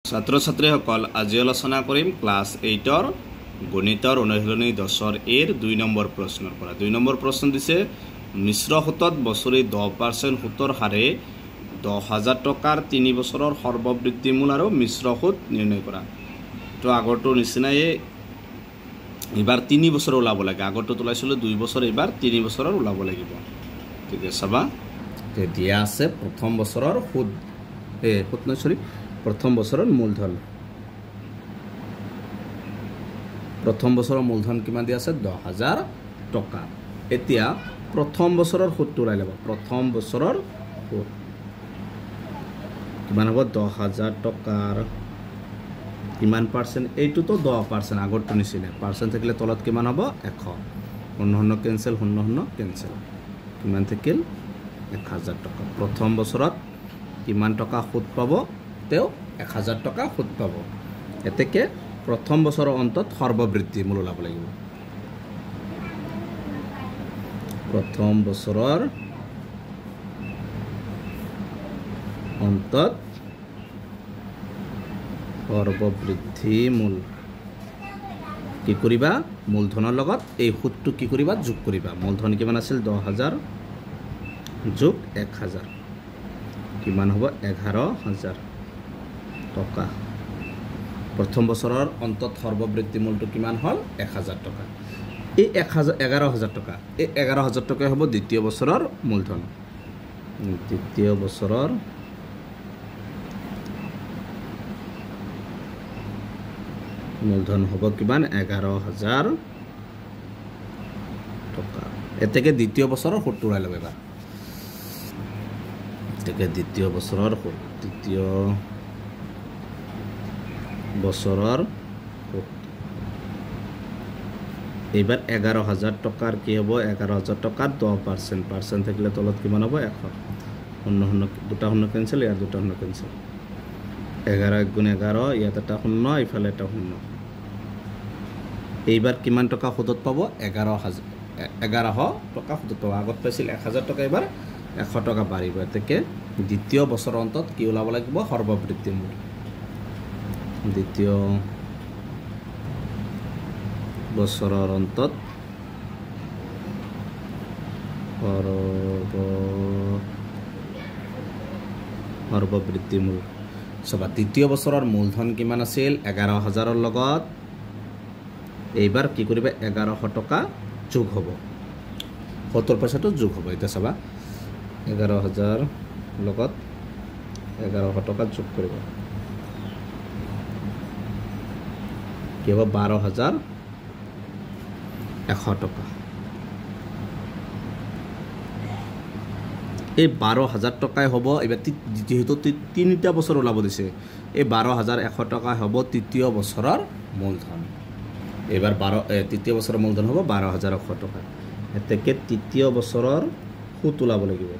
ছাত্ৰ ছাত্ৰীসকল আজি আলোচনা কৰিম ক্লাছ 8ৰ গণিতৰ অনুশীলনী 10ৰ এৰ 2 নম্বৰ প্ৰশ্নৰ পৰা 2 নম্বৰ প্ৰশ্ন দিছে মিশ্ৰ সুতত বছৰি 10% সুতৰ হাৰে 10000 টকাৰ 3 বছৰৰ সৰ্ববৃদ্ধি মূল আৰু মিশ্ৰ সুত নিৰ্ণয় কৰা তো আগৰটো নিচিনাই এবাৰ 3 বছৰ ওলাব লাগে আগৰটো তোলাইছিল 2 বছৰ এবাৰ 3 বছৰৰ ওলাব লাগিব ঠিক আছে চাবা তে দিয়া আছে প্ৰথম বছৰৰ সুত প্ৰথম বছৰৰ মূলধন প্ৰথম বছৰৰ মূলধন কিমান দিয়া আছে 10000 টকা এতিয়া প্ৰথম বছৰৰ সুতটো ওলাই লব প্ৰথম বছৰৰ সুত কিমান হ'ব 10000 টকাৰ কিমান পাৰ্সেন্ট এইটো তো 10% আগৰটো নিছিলে পাৰ্সেন্ট থাকিলে তলত কিমান হ'ব 100 শূন্য কেনসেল শূন্য কেনসেল কিমান থাকিল 1000 টকা প্ৰথম বছৰত কিমান টকা সুত পাব তেও 1000 টকা সুত পাব এতেকে প্ৰথম বছৰৰ অন্তত সৰ্ববৃদ্ধি মূল ওলাব লাগিব প্ৰথম বছৰৰ অন্তত সৰ্ববৃদ্ধি মূল কি কৰিবা মূলধনৰ লগত এই সুতটো কি কৰিবা যোগ কৰিবা মূলধন কিমান আছিল 10000 যোগ 1000 কিমান হ'ব 11000 টকা প্ৰথম বছৰৰ অন্তত সৰ্ববৃদ্ধি মূলটো কিমান হল 1000 টকা এই 11000 টকা এই 11000 টকা হ'ব দ্বিতীয় বছৰৰ মূলধন দ্বিতীয় বছৰৰ মূলধন হ'ব কিমান 11000 টকা এতেকে দ্বিতীয় বছৰৰ সুতটো ওলাই লব এবাৰ এতেকে দ্বিতীয় বছৰৰ সুত দ্বিতীয় বছৰৰ এইবাৰ 11000 টকাৰ কি হ'ব 11000 টকাৰ 10% পাৰ্সেন্ট থাকিলে তলত কিমান হ'ব 100 শূন্য দুটা শূন্য কেনসেল ইয়াৰ দুটা শূন্য কেনসেল 11 গুণ 11 ইয়াত এটা শূন্য ইফালে এটা শূন্য এইবাৰ কিমান টকা সুদত পাব 1100 টকা সুদত পাব আগত পাইছিল 1000 টকা এবাৰ 100 টকা বাঢ়িব এতেকে দ্বিতীয় বছৰৰ অন্তত কি ওলাব লাগিব সৰ্ববৃদ্ধি মূল দ্বিতীয় বছৰৰ অন্তত সৰ্ববৃদ্ধি মূল সবা দ্বিতীয় বছৰৰ মূলধন কিমান আছিল 11000ৰ লগত এইবাৰ কি কৰিবা 1100 টকা যোগ হ'ব 70% যোগ হ'ব এটা সবা 11000 লগত 1100 টকা যোগ কৰিবা কি হ'ব 12100 টকা এই 12000 টকাই হ'ব এবাৰ যেহেতু তিনিটা বছৰ ওলাব দিছে এই 12100 টকা হ'ব তৃতীয় বছৰৰ মূলধন এবাৰ তৃতীয় বছৰৰ মূলধন হ'ব 12100 টকা এতেকে তৃতীয় বছৰৰ সুত ওলাব লাগিব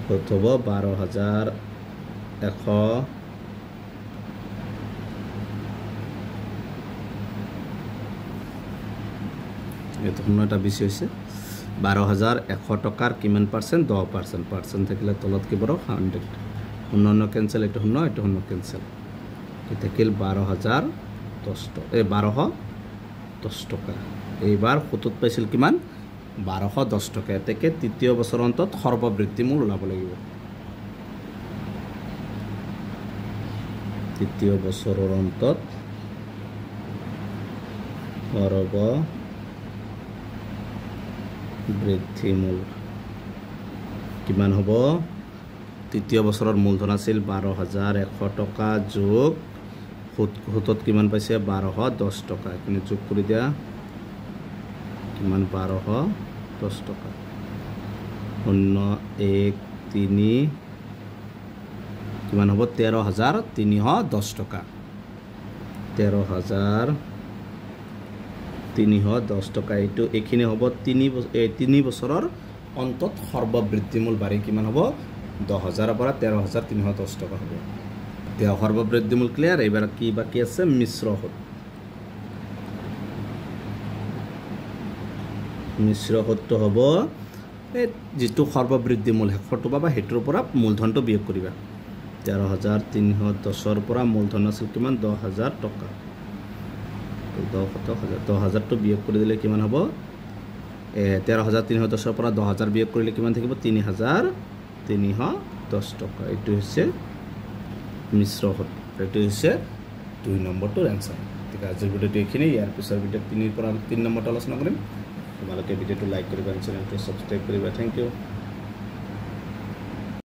সুত হ'ব 12100 এটা শূন্য এটা বেশি হৈছে 12100 টকাৰ কিমান পাৰ্সেন্ট 10% পাৰ্সেন্ট থাকিলে তলত কি বড় 100 শূন্য কেনসেল এটা শূন্য কেনসেল এটা কিল 1210 টকা এইবাৰ সুতত পাইছিল কিমান 1210 টকা এতেকে তৃতীয় বছৰৰ অন্তত সৰ্ববৃদ্ধি মূল ওলাব লাগিব তৃতীয় বছৰৰ অন্তত বৃদ্ধি মূল কিমান হ'ব তৃতীয় বছৰৰ মূলধন আছিল 12100 টকা যোগ সুতত কিমান পাইছে 1210 টকা এখানে যোগ কৰি দিয়া কিমান 1210 টকা 013 কিমান হ'ব 13310 টকা 13310 টকা এইটো এখিনি হ'ব 3 বছৰৰ অন্তত সৰ্ববৃদ্ধি মূল বাঢ়ি কিমান হ'ব 10000 পৰা 13310 টকা হ'ব এতিয়া সৰ্ববৃদ্ধি মূল ক্লিয়াৰ এবাৰ কি বাকি আছে মিশ্ৰ সুতটো হ'ব এই যেটো সৰ্ববৃদ্ধি মূল হেকটো পাবা হেটোৰ পৰা মূলধনটো বিয়োগ কৰিবা 13,310 পৰা মূলধন আছিল কিমান 10,000 টকা 10,000 বিয়োগ কৰি দিলে কিমান হ'ব 13,310 পৰা 10,000 বিয়োগ কৰিলে কিমান থাকিব 3,310 টকা এইটো হৈছে মিশ্ৰ সুত এইটো হৈছে 2 নম্বৰটোৰ এনসাৰ ঠিক আছে আজিৰ ভিডিওটো এইখিনি ইয়াৰ পিছৰ ভিডিওত 3 পৰা 3 নম্বৰটো আলোচনা কৰিম তোমালোকে ভিডিওটো লাইক কৰিবা চেনেলটো সাবস্ক্ৰাইব কৰিবা থ্যাংক ইউ